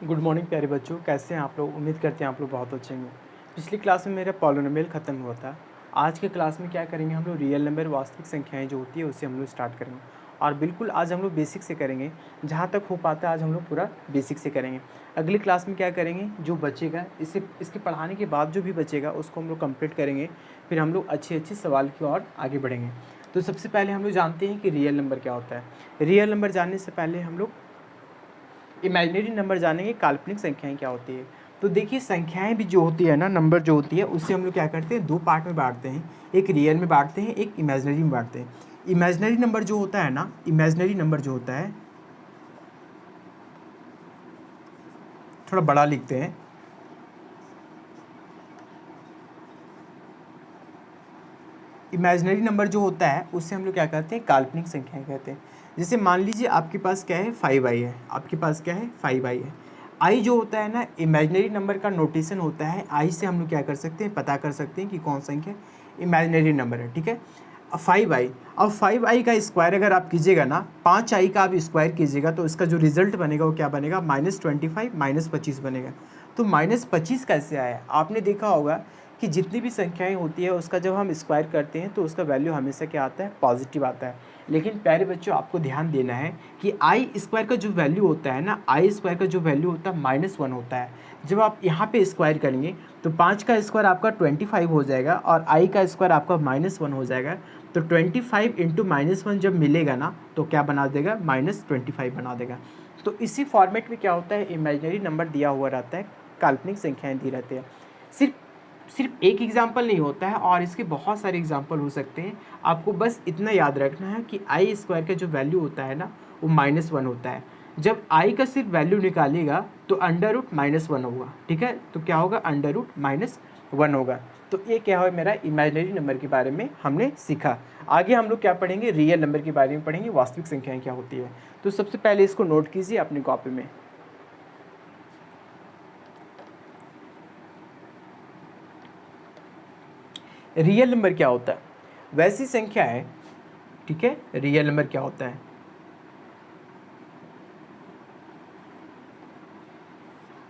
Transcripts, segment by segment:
Good morning प्यारे बच्चों, कैसे हैं आप लोग। उम्मीद करते हैं आप लोग बहुत अच्छे होंगे। पिछली क्लास में मेरा पॉलिनोमियल ख़त्म हुआ था। आज के क्लास में क्या करेंगे हम लोग, रियल नंबर वास्तविक संख्याएं जो होती है उससे हम लोग स्टार्ट करेंगे। और बिल्कुल आज हम लोग बेसिक से करेंगे, जहाँ तक हो पाता है आज हम लोग पूरा बेसिक से करेंगे। अगली क्लास में क्या करेंगे, जो बचेगा इसके पढ़ाने के बाद जो भी बचेगा उसको हम लोग कंप्लीट करेंगे। फिर हम लोग अच्छे अच्छे सवाल की ओर आगे बढ़ेंगे। तो सबसे पहले हम लोग जानते हैं कि रियल नंबर क्या होता है। रियल नंबर जानने से पहले हम लोग इमेजिनरी नंबर जानेंगे, काल्पनिक संख्याएं क्या होती है। तो देखिए, संख्याएं भी जो होती है ना, नंबर जो होती है उससे हम लोग क्या करते हैं, दो पार्ट में बांटते हैं। एक रियल में बांटते हैं, एक इमेजिनरी में बांटते हैं। इमेजिनरी नंबर जो होता है ना, इमेजिनरी नंबर जो होता है, थोड़ा बड़ा लिखते हैं। इमेजिनरी नंबर जो होता है उससे हम लोग क्या कहते हैं, काल्पनिक संख्याएं कहते हैं। जैसे मान लीजिए आपके पास क्या है, 5i है। आपके पास क्या है, 5i है। आई जो होता है ना, इमेजिनरी नंबर का नोटेशन होता है। आई से हम लोग क्या कर सकते हैं, पता कर सकते हैं कि कौन संख्या इमेजिनरी नंबर है। ठीक है, अब 5i, अब 5i का स्क्वायर अगर आप कीजिएगा ना, 5i का आप स्क्वायर कीजिएगा तो इसका जो रिजल्ट बनेगा वो क्या बनेगा, -25 -25 बनेगा। तो -25 कैसे आया, आपने देखा होगा कि जितनी भी संख्याएं होती है उसका जब हम स्क्वायर करते हैं तो उसका वैल्यू हमेशा क्या आता है, पॉजिटिव आता है। लेकिन प्यारे बच्चों, आपको ध्यान देना है कि आई स्क्वायर का जो वैल्यू होता है ना, आई स्क्वायर का जो वैल्यू होता है -1 होता है। जब आप यहाँ पे स्क्वायर करेंगे तो 5 का स्क्वायर आपका 25 हो जाएगा और आई का स्क्वायर आपका -1 हो जाएगा। तो 25 इंटू -1 जब मिलेगा ना तो क्या बना देगा, -25 बना देगा। तो इसी फॉर्मेट में क्या होता है, इमेजिनरी नंबर दिया हुआ रहता है, काल्पनिक संख्याएं दी रहती है। सिर्फ सिर्फ एक एग्जाम्पल नहीं होता है, और इसके बहुत सारे एग्जाम्पल हो सकते हैं। आपको बस इतना याद रखना है कि आई स्क्वायर का जो वैल्यू होता है ना, वो -1 होता है। जब आई का सिर्फ वैल्यू निकालिएगा तो √-1 होगा। ठीक है, तो क्या होगा, √-1 होगा। तो ये क्या है, मेरा इमेजिनरी नंबर के बारे में हमने सीखा। आगे हम लोग क्या पढ़ेंगे, रियल नंबर के बारे में पढ़ेंगे, वास्तविक संख्याएं क्या होती है। तो सबसे पहले इसको नोट कीजिए अपनी कॉपी में। रियल नंबर क्या होता है, वैसी संख्या है। ठीक है, रियल नंबर क्या होता है,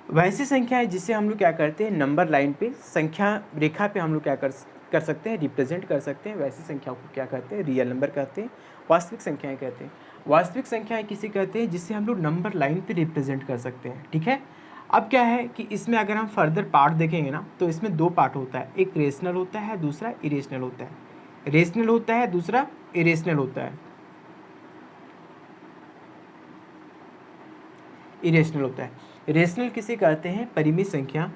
वैसी संख्या है जिसे हम लोग क्या करते हैं, नंबर लाइन पे, संख्या रेखा पे हम लोग क्या कर सकते हैं, रिप्रेजेंट कर सकते हैं। वैसी संख्या को क्या कहते हैं, रियल नंबर कहते हैं, वास्तविक संख्याएं कहते हैं। वास्तविक संख्याएं किसे कहते हैं, जिसे हम लोग नंबर लाइन पे रिप्रेजेंट कर सकते हैं। ठीक है, अब क्या है कि इसमें अगर हम फर्दर पार्ट देखेंगे ना तो इसमें दो पार्ट होता है, एक रेशनल होता है, दूसरा इरेशनल होता है। रेशनल होता है, दूसरा इरेशनल होता है। इरेशनल होता है। रेशनल किसे कहते हैं, परिमित संख्या,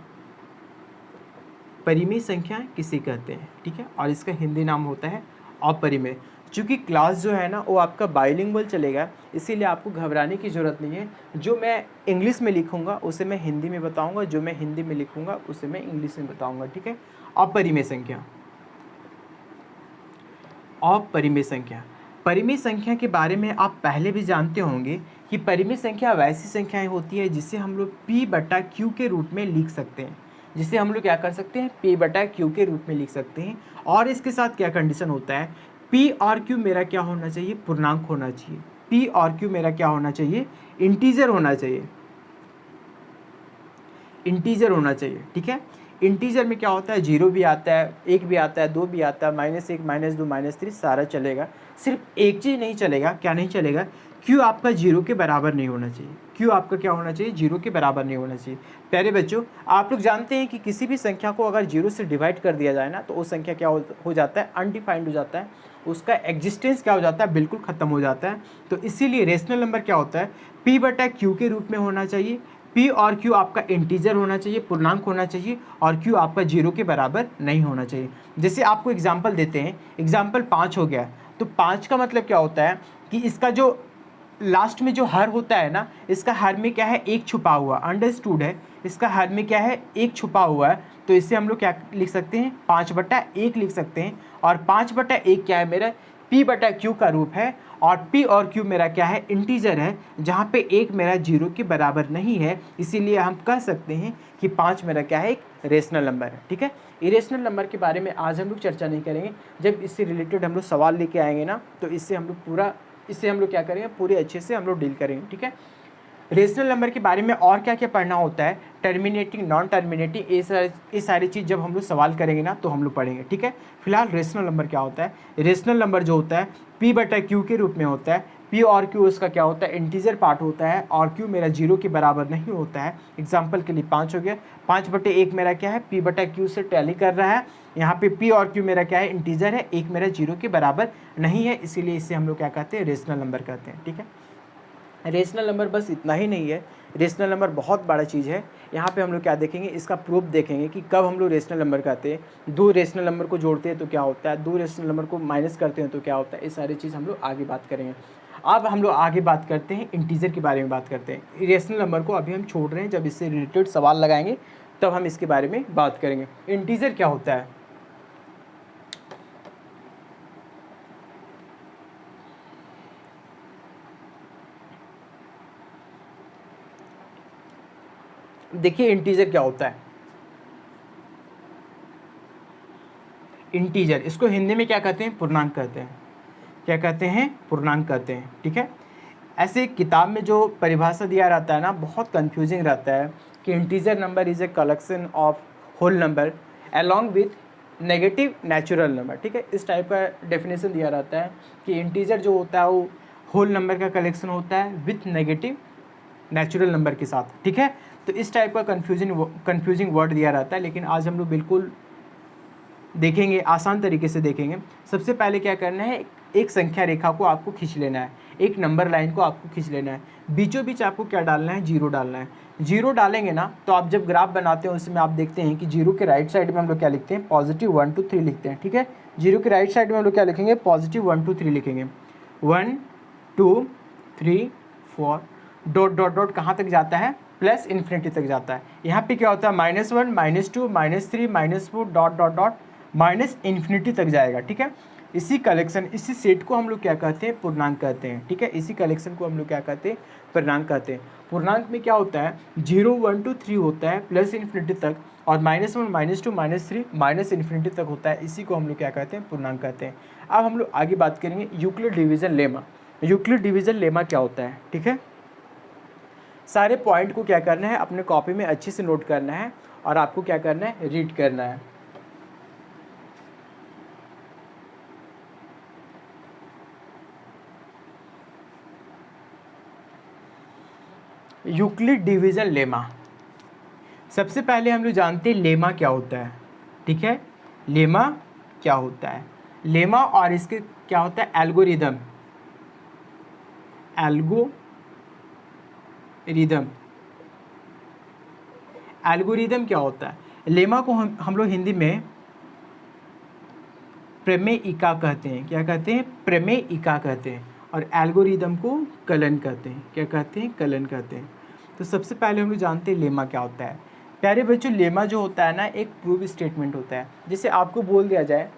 परिमित संख्या किसे कहते हैं। ठीक है, और इसका हिंदी नाम होता है अपरिमेय। चूँकि क्लास जो है ना वो आपका बाइलिंगुअल चलेगा, इसीलिए आपको घबराने की ज़रूरत नहीं है। जो मैं इंग्लिश में लिखूंगा उसे मैं हिंदी में बताऊंगा, जो मैं हिंदी में लिखूंगा उसे मैं इंग्लिश में बताऊंगा। ठीक है, अपरिमेय संख्या, अपरिमेय संख्या। परिमित संख्या के बारे में आप पहले भी जानते होंगे कि परिमित संख्या वैसी संख्याएं होती है जिसे हम लोग P/Q के रूप में लिख सकते हैं। जिसे हम लोग क्या कर सकते हैं, P/Q के रूप में लिख सकते हैं। और इसके साथ क्या कंडीशन होता है, P और Q मेरा क्या होना चाहिए, पूर्णांक होना चाहिए। P और Q मेरा क्या होना चाहिए, इंटीजर होना चाहिए, इंटीजर होना चाहिए। ठीक है, इंटीजर में क्या होता है, 0 भी आता है, 1 भी आता है, 2 भी आता है, -1 -2 -3 सारा चलेगा। सिर्फ एक चीज़ नहीं चलेगा, क्या नहीं चलेगा, क्यू आपका 0 के बराबर नहीं होना चाहिए। क्यू आपका क्या होना चाहिए, 0 के बराबर नहीं होना चाहिए। प्यारे बच्चों, आप लोग जानते हैं कि किसी भी संख्या को अगर 0 से डिवाइड कर दिया जाए ना तो वो संख्या क्या हो जाता है, अनडिफाइंड हो जाता है। उसका एग्जिस्टेंस क्या हो जाता है, बिल्कुल ख़त्म हो जाता है। तो इसीलिए रेशनल नंबर क्या होता है, P/Q के रूप में होना चाहिए। P और Q आपका इंटीजर होना चाहिए, पूर्णांक होना चाहिए, और Q आपका 0 के बराबर नहीं होना चाहिए। जैसे आपको एग्जाम्पल देते हैं, एग्जाम्पल 5 हो गया, तो 5 का मतलब क्या होता है कि इसका जो लास्ट में जो हर होता है ना, इसका हर में क्या है, एक छुपा हुआ, अंडरस्टूड है। इसका हर में क्या है, एक छुपा हुआ है। तो इससे हम लोग क्या लिख सकते हैं, 5/1 लिख सकते हैं। और 5/1 क्या है, मेरा P/Q का रूप है। और P और Q मेरा क्या है, इंटीजर है, जहाँ पे एक मेरा 0 के बराबर नहीं है। इसीलिए हम कह सकते हैं कि 5 मेरा क्या है, एक रेशनल नंबर है। ठीक है, इरेशनल नंबर के बारे में आज हम लोग चर्चा नहीं करेंगे। जब इससे रिलेटेड हम लोग सवाल लेके आएंगे ना तो इससे हम लोग क्या करेंगे, पूरे अच्छे से हम लोग डील करेंगे। ठीक है, रेशनल नंबर के बारे में और क्या क्या पढ़ना होता है, टर्मिनेटिंग, नॉन टर्मिनेटिंग, ये सारी चीज़ जब हम लोग सवाल करेंगे ना तो हम लोग पढ़ेंगे, ठीक है। फिलहाल रेशनल नंबर क्या होता है, रेशनल नंबर जो होता है P बटा Q के रूप में होता है। P और Q उसका क्या होता है, इंटीजर पार्ट होता है, और Q मेरा 0 के बराबर नहीं होता है। एग्जाम्पल के लिए 5 हो गया, 5/1 मेरा क्या है, P बटा Q से टैली कर रहा है। यहाँ पे P और Q मेरा क्या है, इंटीजर है, 1 मेरा 0 के बराबर नहीं है, इसीलिए इसे हम लोग क्या कहते हैं, रेशनल नंबर कहते हैं, ठीक है। रेशनल नंबर बस इतना ही नहीं है, रेशनल नंबर बहुत बड़ा चीज़ है। यहाँ पे हम लोग क्या देखेंगे, इसका प्रूफ देखेंगे कि कब हम लोग रेशनल नंबर कहते हैं, दो रेशनल नंबर को जोड़ते हैं तो क्या होता है, दो रेशनल नंबर को माइनस करते हैं तो क्या होता है, ये सारी चीज़ हम लोग आगे बात करेंगे। अब हम लोग आगे बात करते हैं, इंटीजर के बारे में बात करते हैं। रेशनल नंबर को अभी हम छोड़ रहे हैं, जब इससे रिलेटेड सवाल लगाएंगे तब हम इसके बारे में बात करेंगे। इंटीजर क्या होता है, देखिए इंटीजर क्या होता है। इंटीजर, इसको हिंदी में क्या कहते हैं, पूर्णांक कहते हैं। क्या कहते हैं, पूर्णांक कहते हैं, ठीक है। ऐसे किताब में जो परिभाषा दिया रहता है ना, बहुत कंफ्यूजिंग रहता है कि integer number is a collection of whole number along with negative natural number, ठीक है। इस टाइप का डेफिनेशन दिया रहता है कि इंटीजर जो होता है वो होल नंबर का कलेक्शन होता है विथ नेगेटिव नेचुरल नंबर के साथ, ठीक है। तो इस टाइप का कन्फ्यूजिंग वर्ड दिया रहता है, लेकिन आज हम लोग बिल्कुल देखेंगे, आसान तरीके से देखेंगे। सबसे पहले क्या करना है, एक संख्या रेखा को आपको खींच लेना है, एक नंबर लाइन को आपको खींच लेना है, बीचों बीच आपको क्या डालना है, जीरो डालना है। जीरो डालेंगे ना तो आप जब ग्राफ बनाते हैं उसमें आप देखते हैं कि जीरो के राइट साइड में हम लोग क्या लिखते हैं, +1 2 3 लिखते हैं, ठीक है। जीरो के राइट साइड में हम लोग क्या लिखेंगे, +1 2 3 लिखेंगे। 1 2 3 4 डॉट डॉट डॉट कहाँ तक जाता है, प्लस इन्फिनिटी तक जाता है। यहाँ पे क्या होता है, -1 -2 -3 -4 dot dot dot minus infinity तक जाएगा, ठीक है। इसी कलेक्शन, इसी सेट को हम लोग क्या कहते हैं, पूर्णांक कहते हैं, ठीक है। इसी कलेक्शन को हम लोग क्या कहते हैं, पूर्णांक कहते हैं। पूर्णांक में क्या होता है, 0 1 2 3 होता है प्लस इन्फिनिटी तक, और -1 -2 -3 माइनस इन्फिनिटी तक होता है। इसी को हम लोग क्या कहते हैं, पूर्णांक कहते हैं। अब हम लोग आगे बात करेंगे Euclid division lemma. Euclid division lemma क्या होता है, ठीक है। सारे पॉइंट को क्या करना है, अपने कॉपी में अच्छे से नोट करना है, और आपको क्या करना है, रीड करना है। यूक्लिड डिवीजन लेमा, सबसे पहले हम लोग जानते हैं लेमा क्या होता है, ठीक है। लेमा क्या होता है, लेमा और इसके क्या होता है, एल्गोरिदम। एल्गोरिदम क्या होता है, लेमा को हम लोग हिंदी में प्रमेयिका कहते हैं। क्या कहते हैं, प्रमेयिका कहते हैं। और एल्गोरिदम को कलन कहते हैं। क्या कहते हैं, कलन कहते हैं। तो सबसे पहले हम लोग जानते हैं लेमा क्या होता है। प्यारे बच्चों, लेमा जो होता है ना, एक प्रूफ स्टेटमेंट होता है। जैसे आपको बोल दिया जाए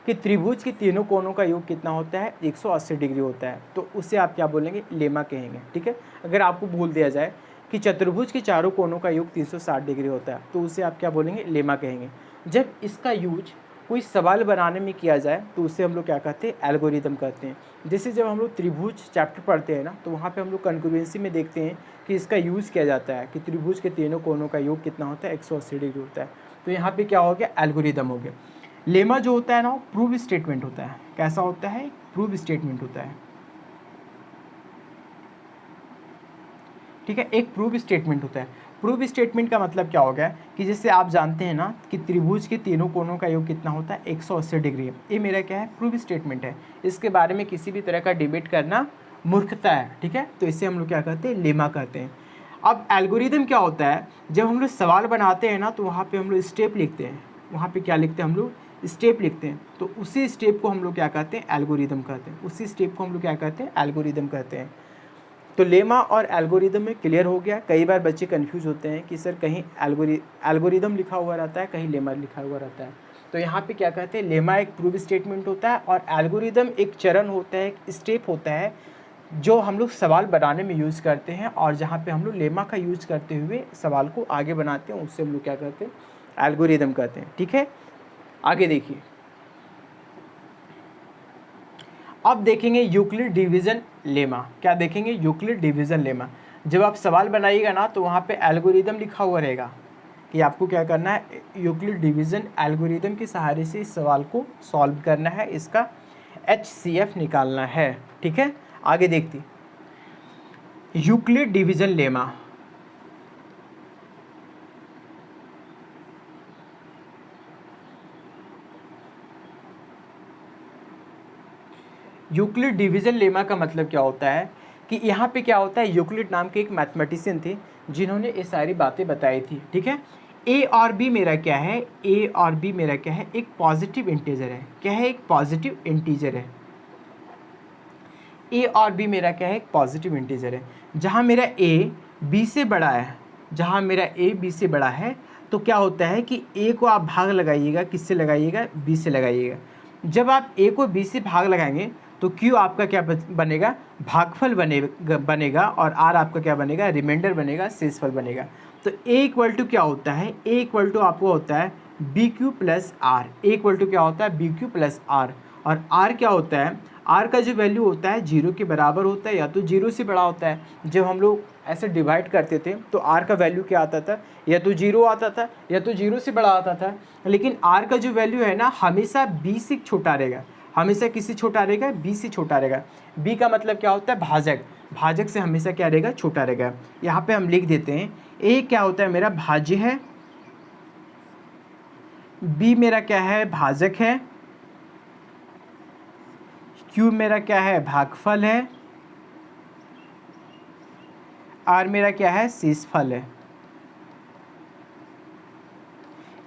कि त्रिभुज के तीनों कोनों का योग कितना होता है, 180 डिग्री होता है, तो उससे आप क्या बोलेंगे, लेमा कहेंगे, ठीक है। अगर आपको बोल दिया जाए कि चतुर्भुज के चारों कोनों का योग 360 डिग्री होता है, तो उससे आप क्या बोलेंगे, लेमा कहेंगे। जब इसका यूज कोई सवाल बनाने में किया जाए तो उससे हम लोग क्या कहते हैं, एल्गोरिदम कहते हैं। जैसे जब हम लोग त्रिभुज चैप्टर पढ़ते हैं ना, तो वहाँ पे हम लोग कंक्रुएंसी में देखते हैं कि इसका यूज़ किया जाता है कि त्रिभुज के तीनों कोनों का योग कितना होता है, 180 डिग्री होता है। तो यहाँ पे क्या हो गया, एल्गोरिदम हो गया। लेमा जो होता है ना, वो प्रूफ स्टेटमेंट होता है। कैसा होता है, प्रूफ स्टेटमेंट होता है, ठीक है। एक प्रूफ स्टेटमेंट होता है। प्रूफ स्टेटमेंट का मतलब क्या हो गया कि जैसे आप जानते हैं ना कि त्रिभुज के तीनों कोनों का योग कितना होता है, 180 डिग्री है। ये मेरा क्या है, प्रूफ स्टेटमेंट है। इसके बारे में किसी भी तरह का डिबेट करना मूर्खता है, ठीक है। तो इसे हम लोग क्या कहते हैं, लेमा कहते हैं। अब एल्गोरिदम क्या होता है, जब हम लोग सवाल बनाते हैं ना, तो वहाँ पे हम लोग स्टेप लिखते हैं। वहाँ पे क्या लिखते हैं, हम लोग स्टेप लिखते हैं। तो उसी स्टेप को हम लोग क्या कहते हैं, एल्गोरिदम कहते हैं। उसी स्टेप को हम लोग क्या कहते हैं, एल्गोरिदम कहते हैं। तो लेमा और एल्गोरिदम में क्लियर हो गया। कई बार बच्चे कंफ्यूज होते हैं कि सर कहीं एल्गोरिदम लिखा हुआ रहता है, कहीं लेमा लिखा हुआ रहता है। तो यहाँ पे क्या कहते हैं, लेमा एक प्रूफ स्टेटमेंट होता है, और एल्गोरिदम एक चरण होता है, एक स्टेप होता है, जो हम लोग सवाल बनाने में यूज़ करते हैं। और जहाँ पे हम लोग लेमा का यूज़ करते हुए सवाल को आगे बनाते हैं, उससे हम लोग क्या कहते हैं, एल्गोरिदम कहते हैं, ठीक है। आगे देखिए, अब देखेंगे यूक्लिड डिवीजन लेमा। क्या देखेंगे, यूक्लिड डिवीजन लेमा। जब आप सवाल बनाइएगा ना तो वहाँ पे एल्गोरिदम लिखा हुआ रहेगा कि आपको क्या करना है, यूक्लिड डिवीज़न एल्गोरिदम के सहारे से इस सवाल को सॉल्व करना है, इसका HCF निकालना है। ठीक है, आगे देखते Euclid division lemma. Euclid division lemma का मतलब क्या होता है कि यहाँ पे क्या होता है, यूक्लिड नाम के एक मैथमेटिशियन थे जिन्होंने ये सारी बातें बताई थी। ठीक है, ए और बी मेरा क्या है, ए और बी मेरा क्या है, एक पॉजिटिव इंटीजर है। क्या है, एक पॉजिटिव इंटीजर है। ए और बी मेरा क्या है, एक पॉजिटिव इंटीजर है। जहाँ मेरा ए बी से बड़ा है, जहाँ मेरा ए बी से बड़ा है, तो क्या होता है कि ए को आप भाग लगाइएगा, किससे लगाइएगा, बी से लगाइएगा। जब आप ए को बी से भाग लगाएंगे तो क्यू आपका क्या बनेगा, भागफल बनेगा और आर आपका क्या बनेगा, रिमाइंडर बनेगा, शेषफल बनेगा। तो ए इक्वल टू क्या होता है, ए इक्वल टू आपको होता है B Q plus R. A equal to क्या होता है, बी क्यू प्लस आर। और आर क्या होता है, आर का जो वैल्यू होता है 0 के बराबर होता है या तो 0 से बड़ा होता है। जब हम लोग ऐसे डिवाइड करते थे तो आर का वैल्यू क्या आता था, या तो 0 आता था या तो 0 से बड़ा आता था। लेकिन आर का जो वैल्यू है ना, हमेशा बी से छोटा रहेगा, हमेशा किससे छोटा रहेगा, बी से छोटा रहेगा। बी का मतलब क्या होता है, भाजक। भाजक से हमेशा क्या रहेगा, छोटा रहेगा। यहाँ पे हम लिख देते हैं ए क्या होता है, मेरा भाज्य है, बी मेरा क्या है, भाजक है, क्यू मेरा क्या है, भागफल है, आर मेरा क्या है, शेषफल है।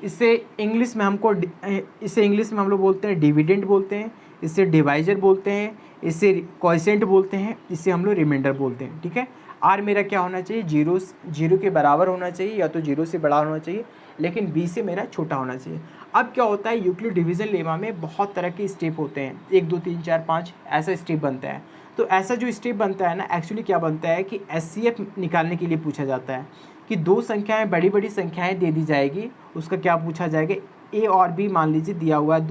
इसे इंग्लिश में हम लोग बोलते हैं डिविडेंड बोलते हैं, इसे डिवाइजर बोलते हैं, इसे क्वोशिएंट बोलते हैं, इसे हम लोग रिमाइंडर बोलते हैं। ठीक है, आर मेरा क्या होना चाहिए, 0 के बराबर होना चाहिए या तो 0 से बड़ा होना चाहिए, लेकिन बी से मेरा छोटा होना चाहिए। अब क्या होता है, यूक्लिड डिवीज़न लेमा में बहुत तरह के स्टेप होते हैं, 1 2 3 4 5 ऐसा स्टेप बनता है। तो ऐसा जो स्टेप बनता है ना, एक्चुअली क्या बनता है कि HCF निकालने के लिए पूछा जाता है कि दो संख्याएं, बड़ी बड़ी संख्याएं दे दी जाएगी, उसका क्या पूछा जाएगा, ए और बी मान लीजिए दिया हुआ है,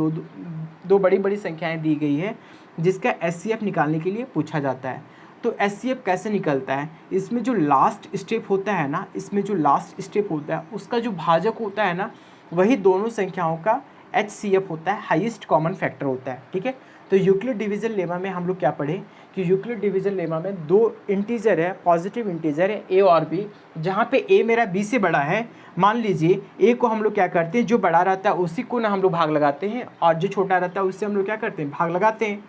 दो बड़ी बड़ी संख्याएं दी गई है, जिसका HCF निकालने के लिए पूछा जाता है। तो HCF कैसे निकलता है, इसमें जो लास्ट स्टेप होता है ना, इसमें जो लास्ट स्टेप होता है उसका जो भाजक होता है ना, वही दोनों संख्याओं का HCF होता है, हाईएस्ट कॉमन फैक्टर होता है। ठीक है, तो यूक्लिड डिवीज़न लेमा में हम लोग क्या पढ़े कि यूक्लिड डिवीज़न लेमा में दो इंटीजर है, पॉजिटिव इंटीजर है ए और बी, जहाँ पे ए मेरा बी से बड़ा है। मान लीजिए ए को हम लोग क्या करते हैं, जो बड़ा रहता है उसी को ना हम लोग भाग लगाते हैं, और जो छोटा रहता है उससे हम लोग क्या करते हैं, भाग लगाते हैं।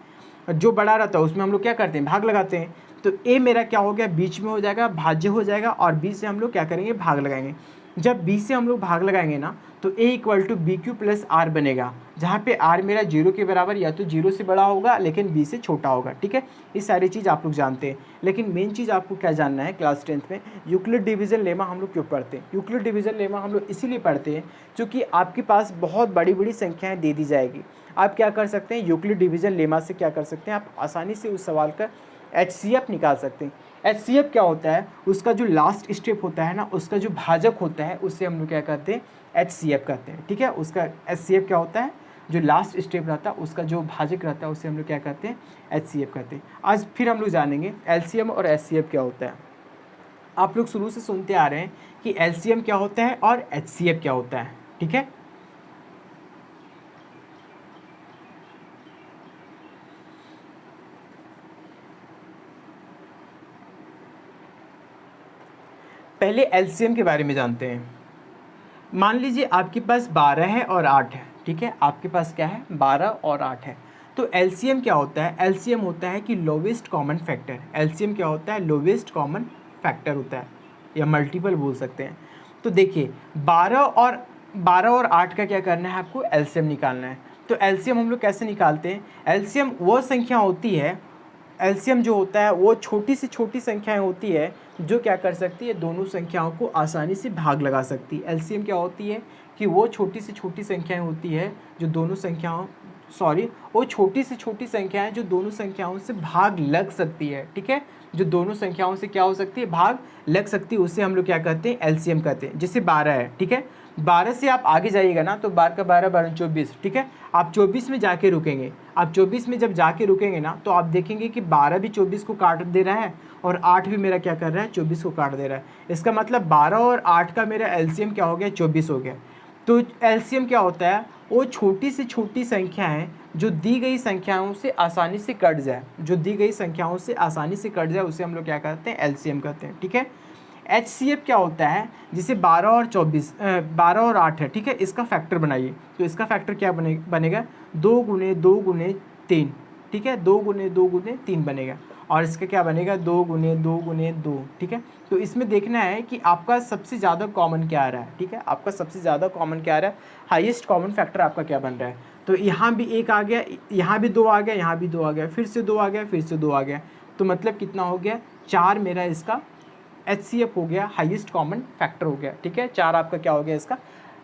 जो बड़ा रहता है उसमें हम लोग क्या करते हैं, भाग लगाते हैं। तो ए मेरा क्या हो गया, बीच में हो जाएगा, भाज्य हो जाएगा, और बी से हम लोग क्या करेंगे, भाग लगाएंगे। जब बी से हम लोग भाग लगाएंगे ना, तो A equal to B Q plus R बनेगा, जहाँ पे आर मेरा 0 के बराबर या तो 0 से बड़ा होगा लेकिन बी से छोटा होगा। ठीक है, ये सारी चीज़ आप लोग जानते हैं, लेकिन मेन चीज़ आपको क्या जानना है, क्लास 10th में यूक्लिड डिवीज़न लेमा हम लोग क्यों पढ़ते हैं। यूक्लिड डिवीज़न लेमा हम लोग इसीलिए पढ़ते हैं क्योंकि आपके पास बहुत बड़ी बड़ी संख्याएँ दे दी जाएगी। आप क्या कर सकते हैं, यूक्लिड डिवीज़न लेमा से क्या कर सकते हैं, आप आसानी से उस सवाल का HCF निकाल सकते हैं। HCF क्या होता है, उसका जो लास्ट स्टेप होता है ना, उसका जो भाजक होता है, उससे हम लोग क्या कहते हैं, HCF कहते हैं। ठीक है, उसका HCF क्या होता है, जो लास्ट स्टेप रहता है उसका जो भाजक रहता है उसे हम लोग क्या कहते हैं, HCF कहते हैं। आज फिर हम लोग जानेंगे LCM और HCF क्या होता है। आप लोग शुरू से सुनते आ रहे हैं कि LCM क्या होता है और HCF क्या होता है। ठीक है, पहले LCM के बारे में जानते हैं। मान लीजिए आपके पास 12 है और 8 है। ठीक है, आपके पास क्या है, 12 और 8 है। तो LCM क्या होता है, LCM होता है कि लोवेस्ट कॉमन फैक्टर। LCM क्या होता है, लोवेस्ट कॉमन फैक्टर होता है, या मल्टीपल बोल सकते हैं। तो देखिए 12 और 8 का क्या करना है, आपको LCM निकालना है। तो LCM हम लोग कैसे निकालते हैं, LCM वो संख्या होती है, LCM जो होता है वो छोटी से छोटी संख्याएं होती है जो क्या कर सकती है, दोनों संख्याओं को आसानी से भाग लगा सकती है। LCM क्या होती है कि वो छोटी से छोटी संख्याएं होती है जो दोनों संख्याओं सॉरी, वो छोटी से छोटी संख्या है जो दोनों संख्याओं से भाग लग सकती है, ठीक है, जो दोनों संख्याओं से क्या हो सकती है, भाग लग सकती है, उसे हम लोग क्या कहते हैं, एलसीएम कहते हैं। जैसे 12 है, ठीक है, 12 से आप आगे जाइएगा ना तो 12 का 12 12 24, ठीक है, आप 24 में जाके रुकेंगे। आप 24 में जब जाके रुकेंगे ना तो आप देखेंगे कि 12 भी 24 को काट दे रहा है और 8 भी मेरा क्या कर रहा है, 24 को काट दे रहा है। इसका मतलब 12 और 8 का मेरा एलसीएम क्या हो गया, 24 हो गया। तो एलसीएम क्या होता है, वो छोटी से छोटी संख्या है जो दी गई संख्याओं से आसानी से कट जाए, जो दी गई संख्याओं से आसानी से कट जाए, उसे हम लोग क्या कहते हैं, एलसीएम कहते हैं, ठीक है। एचसीएफ क्या होता है, जिसे 12 और 24 12 और 8 है, ठीक है, इसका फैक्टर बनाइए। तो इसका फैक्टर क्या बनेगा, 2 गुने 2 गुने 3, ठीक है, 2 गुने 2 गुने 3 बनेगा। और इसका क्या बनेगा, 2 गुने 2 गुने 2, ठीक है। तो इसमें देखना है कि आपका सबसे ज़्यादा कॉमन क्या आ रहा है, ठीक है, आपका सबसे ज़्यादा कॉमन क्या आ रहा है, हाईएस्ट कॉमन फैक्टर आपका क्या बन रहा है। तो यहाँ भी 1 आ गया, यहाँ भी 2 आ गया, यहाँ भी 2 आ गया, फिर से 2 आ गया, फिर से 2 आ गया। तो मतलब कितना हो गया, 4 मेरा इसका एचसीएफ हो गया, हाईएस्ट कॉमन फैक्टर हो गया, ठीक है, 4 आपका क्या हो गया, इसका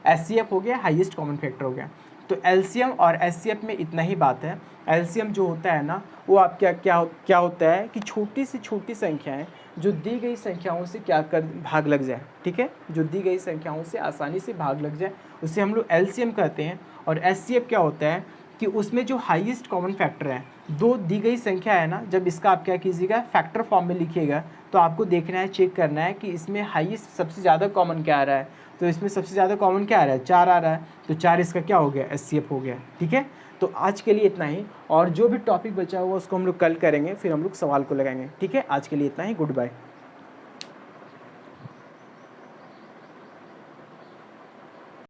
एचसीएफ हो गया, हाईएस्ट कॉमन फैक्टर हो गया। तो एलसीएम और एचसीएफ में इतना ही बात है। एलसीएम जो होता है ना, वो आप क्या होता है कि छोटी से छोटी संख्याएं जो दी गई संख्याओं से क्या कर भाग लग जाए, ठीक है, जो दी गई संख्याओं से आसानी से भाग लग जाए, उसे हम लोग एलसीएम कहते हैं। और एचसीएफ क्या होता है कि उसमें जो हाईएस्ट कॉमन फैक्टर है, दो दी गई संख्या है ना, जब इसका आप क्या कीजिएगा, फैक्टर फॉर्म में लिखिएगा, तो आपको देखना है, चेक करना है कि इसमें हाईएस्ट सबसे ज़्यादा कॉमन क्या आ रहा है। तो इसमें सबसे ज़्यादा कॉमन क्या आ रहा है, 4 आ रहा है, तो 4 इसका क्या हो गया, एचसीएफ हो गया, ठीक है। तो आज के लिए इतना ही, और जो भी टॉपिक बचा हुआ उसको हम लोग कल करेंगे, फिर हम लोग सवाल को लगाएंगे, ठीक है। आज के लिए इतना ही, गुड बाय।